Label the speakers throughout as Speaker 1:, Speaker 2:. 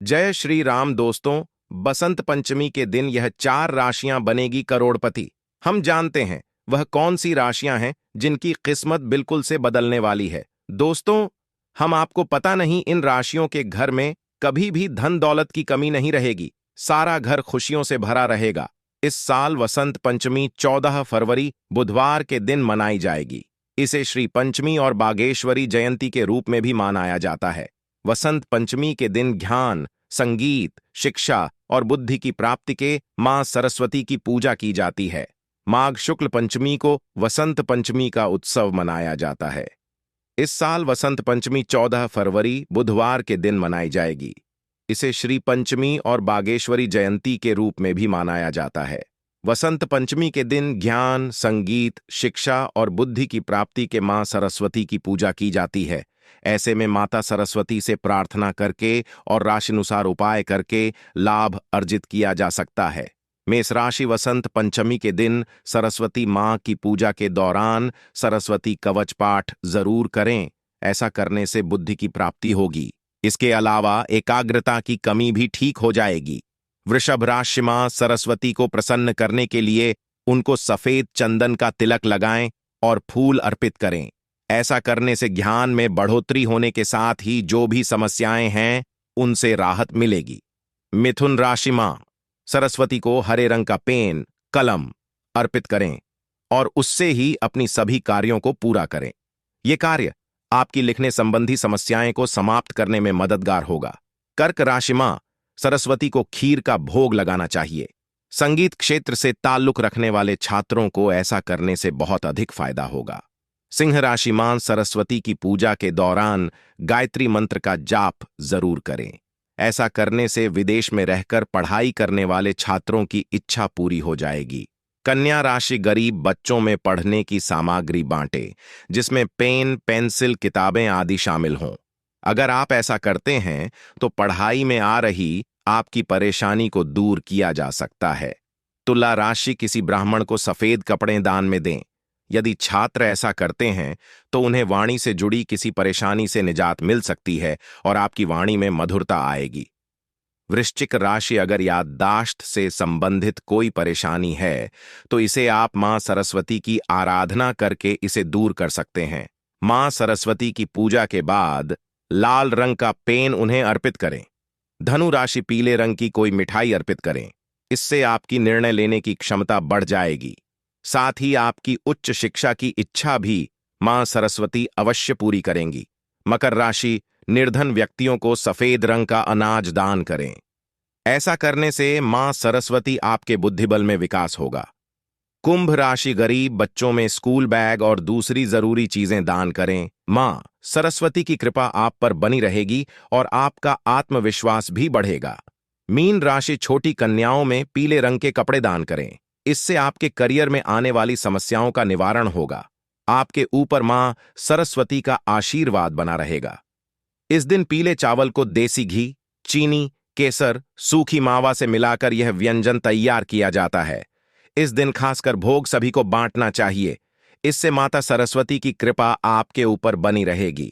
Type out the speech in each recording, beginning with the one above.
Speaker 1: जय श्री राम दोस्तों। बसंत पंचमी के दिन यह 4 राशियां बनेगी करोड़पति। हम जानते हैं वह कौन सी राशियां हैं जिनकी किस्मत बिल्कुल से बदलने वाली है। दोस्तों, हम आपको पता नहीं, इन राशियों के घर में कभी भी धन दौलत की कमी नहीं रहेगी। सारा घर खुशियों से भरा रहेगा। इस साल वसंत पंचमी 14 फरवरी बुधवार के दिन मनाई जाएगी। इसे श्री पंचमी और बागेश्वरी जयंती के रूप में भी मनाया जाता है। वसंत पंचमी के दिन ज्ञान, संगीत, शिक्षा और बुद्धि की प्राप्ति के मां सरस्वती की पूजा की जाती है। माघ शुक्ल पंचमी को वसंत पंचमी का उत्सव मनाया जाता है। इस साल वसंत पंचमी 14 फरवरी बुधवार के दिन मनाई जाएगी। इसे श्री पंचमी और बागेश्वरी जयंती के रूप में भी मनाया जाता है। वसंत पंचमी के दिन ज्ञान, संगीत, शिक्षा और बुद्धि की प्राप्ति के मां सरस्वती की पूजा की जाती है। ऐसे में माता सरस्वती से प्रार्थना करके और राशिनुसार उपाय करके लाभ अर्जित किया जा सकता है। मेष राशि वसंत पंचमी के दिन सरस्वती मां की पूजा के दौरान सरस्वती कवच पाठ जरूर करें। ऐसा करने से बुद्धि की प्राप्ति होगी। इसके अलावा एकाग्रता की कमी भी ठीक हो जाएगी। वृषभ राशि मां सरस्वती को प्रसन्न करने के लिए उनको सफेद चंदन का तिलक लगाएं और फूल अर्पित करें। ऐसा करने से ज्ञान में बढ़ोतरी होने के साथ ही जो भी समस्याएं हैं उनसे राहत मिलेगी। मिथुन राशि मां सरस्वती को हरे रंग का पेन, कलम अर्पित करें और उससे ही अपनी सभी कार्यों को पूरा करें। ये कार्य आपकी लिखने संबंधी समस्याएं को समाप्त करने में मददगार होगा। कर्क राशि मां सरस्वती को खीर का भोग लगाना चाहिए। संगीत क्षेत्र से ताल्लुक रखने वाले छात्रों को ऐसा करने से बहुत अधिक फायदा होगा। सिंह राशि मां सरस्वती की पूजा के दौरान गायत्री मंत्र का जाप जरूर करें। ऐसा करने से विदेश में रहकर पढ़ाई करने वाले छात्रों की इच्छा पूरी हो जाएगी। कन्या राशि गरीब बच्चों में पढ़ने की सामग्री बांटे, जिसमें पेन, पेंसिल, किताबें आदि शामिल हों। अगर आप ऐसा करते हैं तो पढ़ाई में आ रही आपकी परेशानी को दूर किया जा सकता है। तुला राशि किसी ब्राह्मण को सफेद कपड़े दान में दें। यदि छात्र ऐसा करते हैं तो उन्हें वाणी से जुड़ी किसी परेशानी से निजात मिल सकती है और आपकी वाणी में मधुरता आएगी। वृश्चिक राशि अगर याददाश्त से संबंधित कोई परेशानी है तो इसे आप मां सरस्वती की आराधना करके इसे दूर कर सकते हैं। मां सरस्वती की पूजा के बाद लाल रंग का पेन उन्हें अर्पित करें। धनु राशि पीले रंग की कोई मिठाई अर्पित करें। इससे आपकी निर्णय लेने की क्षमता बढ़ जाएगी। साथ ही आपकी उच्च शिक्षा की इच्छा भी मां सरस्वती अवश्य पूरी करेंगी। मकर राशि निर्धन व्यक्तियों को सफेद रंग का अनाज दान करें। ऐसा करने से मां सरस्वती आपके बुद्धिबल में विकास होगा। कुंभ राशि गरीब बच्चों में स्कूल बैग और दूसरी जरूरी चीजें दान करें। मां सरस्वती की कृपा आप पर बनी रहेगी और आपका आत्मविश्वास भी बढ़ेगा। मीन राशि छोटी कन्याओं में पीले रंग के कपड़े दान करें। इससे आपके करियर में आने वाली समस्याओं का निवारण होगा। आपके ऊपर मां सरस्वती का आशीर्वाद बना रहेगा। इस दिन पीले चावल को देसी घी, चीनी, केसर, सूखी मावा से मिलाकर यह व्यंजन तैयार किया जाता है। इस दिन खासकर भोग सभी को बांटना चाहिए। इससे माता सरस्वती की कृपा आपके ऊपर बनी रहेगी।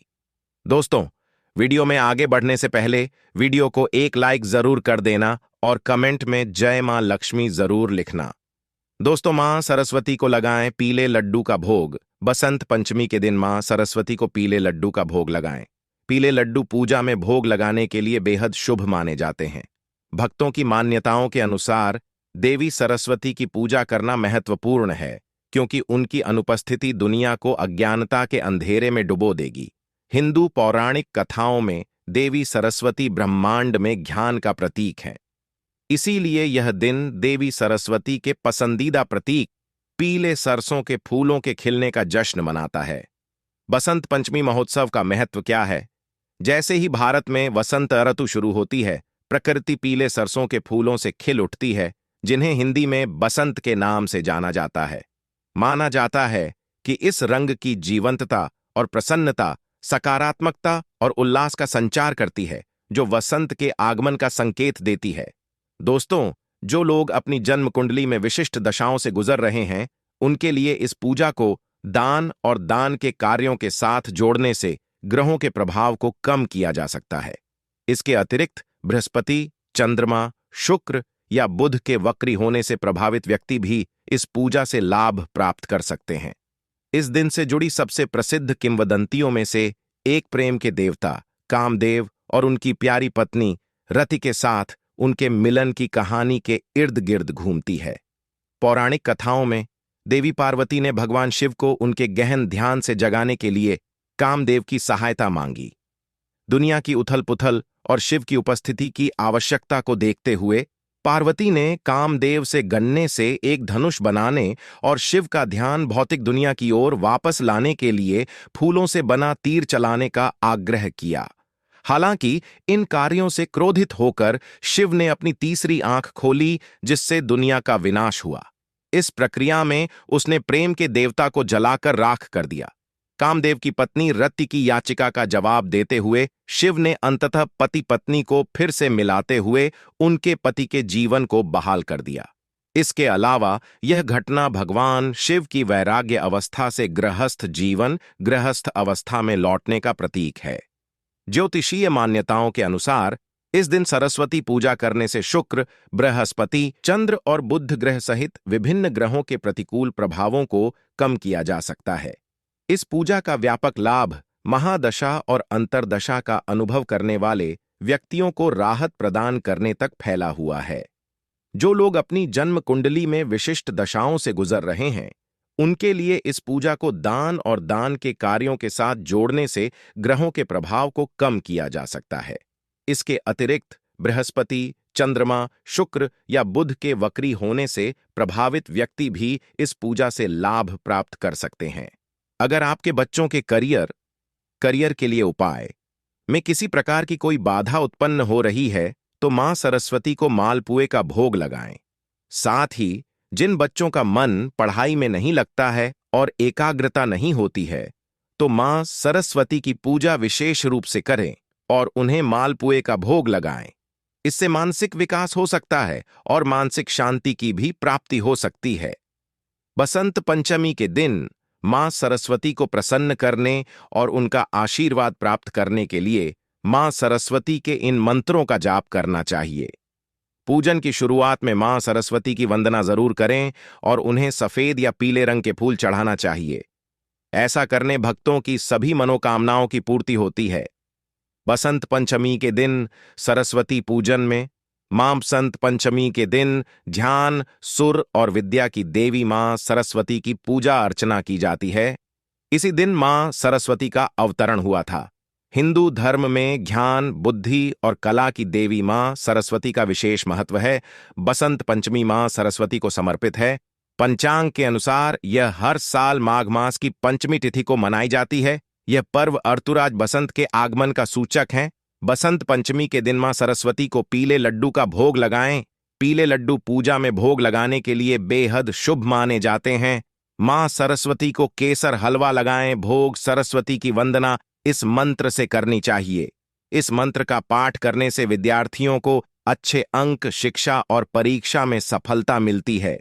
Speaker 1: दोस्तों, वीडियो में आगे बढ़ने से पहले वीडियो को एक लाइक जरूर कर देना और कमेंट में जय मां लक्ष्मी जरूर लिखना। दोस्तों, मां सरस्वती को लगाएं पीले लड्डू का भोग। बसंत पंचमी के दिन मां सरस्वती को पीले लड्डू का भोग लगाएं। पीले लड्डू पूजा में भोग लगाने के लिए बेहद शुभ माने जाते हैं। भक्तों की मान्यताओं के अनुसार देवी सरस्वती की पूजा करना महत्वपूर्ण है, क्योंकि उनकी अनुपस्थिति दुनिया को अज्ञानता के अंधेरे में डुबो देगी। हिंदू पौराणिक कथाओं में देवी सरस्वती ब्रह्मांड में ज्ञान का प्रतीक है। इसीलिए यह दिन देवी सरस्वती के पसंदीदा प्रतीक पीले सरसों के फूलों के खिलने का जश्न मनाता है। बसंत पंचमी महोत्सव का महत्व क्या है? जैसे ही भारत में वसंत ऋतु शुरू होती है, प्रकृति पीले सरसों के फूलों से खिल उठती है, जिन्हें हिंदी में बसंत के नाम से जाना जाता है। माना जाता है कि इस रंग की जीवंतता और प्रसन्नता सकारात्मकता और उल्लास का संचार करती है, जो वसंत के आगमन का संकेत देती है। दोस्तों, जो लोग अपनी जन्म कुंडली में विशिष्ट दशाओं से गुजर रहे हैं, उनके लिए इस पूजा को दान और दान के कार्यों के साथ जोड़ने से ग्रहों के प्रभाव को कम किया जा सकता है। इसके अतिरिक्त बृहस्पति, चंद्रमा, शुक्र या बुध के वक्री होने से प्रभावित व्यक्ति भी इस पूजा से लाभ प्राप्त कर सकते हैं। इस दिन से जुड़ी सबसे प्रसिद्ध किंवदंतियों में से एक प्रेम के देवता कामदेव और उनकी प्यारी पत्नी रति के साथ उनके मिलन की कहानी के इर्द गिर्द घूमती है। पौराणिक कथाओं में देवी पार्वती ने भगवान शिव को उनके गहन ध्यान से जगाने के लिए कामदेव की सहायता मांगी। दुनिया की उथल पुथल और शिव की उपस्थिति की आवश्यकता को देखते हुए पार्वती ने कामदेव से गन्ने से एक धनुष बनाने और शिव का ध्यान भौतिक दुनिया की ओर वापस लाने के लिए फूलों से बना तीर चलाने का आग्रह किया। हालांकि इन कार्यों से क्रोधित होकर शिव ने अपनी तीसरी आंख खोली, जिससे दुनिया का विनाश हुआ। इस प्रक्रिया में उसने प्रेम के देवता को जलाकर राख कर दिया। कामदेव की पत्नी रति की याचिका का जवाब देते हुए शिव ने अंततः पति पत्नी को फिर से मिलाते हुए उनके पति के जीवन को बहाल कर दिया। इसके अलावा यह घटना भगवान शिव की वैराग्य अवस्था से गृहस्थ अवस्था में लौटने का प्रतीक है। ज्योतिषीय मान्यताओं के अनुसार इस दिन सरस्वती पूजा करने से शुक्र, बृहस्पति, चंद्र और बुध ग्रह सहित विभिन्न ग्रहों के प्रतिकूल प्रभावों को कम किया जा सकता है। इस पूजा का व्यापक लाभ महादशा और अंतर्दशा का अनुभव करने वाले व्यक्तियों को राहत प्रदान करने तक फैला हुआ है। जो लोग अपनी जन्म कुंडली में विशिष्ट दशाओं से गुजर रहे हैं, उनके लिए इस पूजा को दान और दान के कार्यों के साथ जोड़ने से ग्रहों के प्रभाव को कम किया जा सकता है। इसके अतिरिक्त बृहस्पति, चंद्रमा, शुक्र या बुध के वक्री होने से प्रभावित व्यक्ति भी इस पूजा से लाभ प्राप्त कर सकते हैं। अगर आपके बच्चों के करियर के लिए उपाय में किसी प्रकार की कोई बाधा उत्पन्न हो रही है, तो मां सरस्वती को मालपुए का भोग लगाएं। साथ ही जिन बच्चों का मन पढ़ाई में नहीं लगता है और एकाग्रता नहीं होती है, तो मां सरस्वती की पूजा विशेष रूप से करें और उन्हें मालपुए का भोग लगाएं। इससे मानसिक विकास हो सकता है और मानसिक शांति की भी प्राप्ति हो सकती है। बसंत पंचमी के दिन मां सरस्वती को प्रसन्न करने और उनका आशीर्वाद प्राप्त करने के लिए मां सरस्वती के इन मंत्रों का जाप करना चाहिए। पूजन की शुरुआत में मां सरस्वती की वंदना जरूर करें और उन्हें सफेद या पीले रंग के फूल चढ़ाना चाहिए। ऐसा करने भक्तों की सभी मनोकामनाओं की पूर्ति होती है। बसंत पंचमी के दिन सरस्वती पूजन में बसंत पंचमी के दिन ध्यान, सुर और विद्या की देवी मां सरस्वती की पूजा अर्चना की जाती है। इसी दिन मां सरस्वती का अवतरण हुआ था। हिंदू धर्म में ज्ञान, बुद्धि और कला की देवी मां सरस्वती का विशेष महत्व है। बसंत पंचमी मां सरस्वती को समर्पित है। पंचांग के अनुसार यह हर साल माघ मास की पंचमी तिथि को मनाई जाती है। यह पर्व ऋतुराज बसंत के आगमन का सूचक है। बसंत पंचमी के दिन मां सरस्वती को पीले लड्डू का भोग लगाएं। पीले लड्डू पूजा में भोग लगाने के लिए बेहद शुभ माने जाते हैं। मां सरस्वती को केसर हलवा लगाएं। भोग सरस्वती की वंदना इस मंत्र से करनी चाहिए। इस मंत्र का पाठ करने से विद्यार्थियों को अच्छे अंक, शिक्षा और परीक्षा में सफलता मिलती है।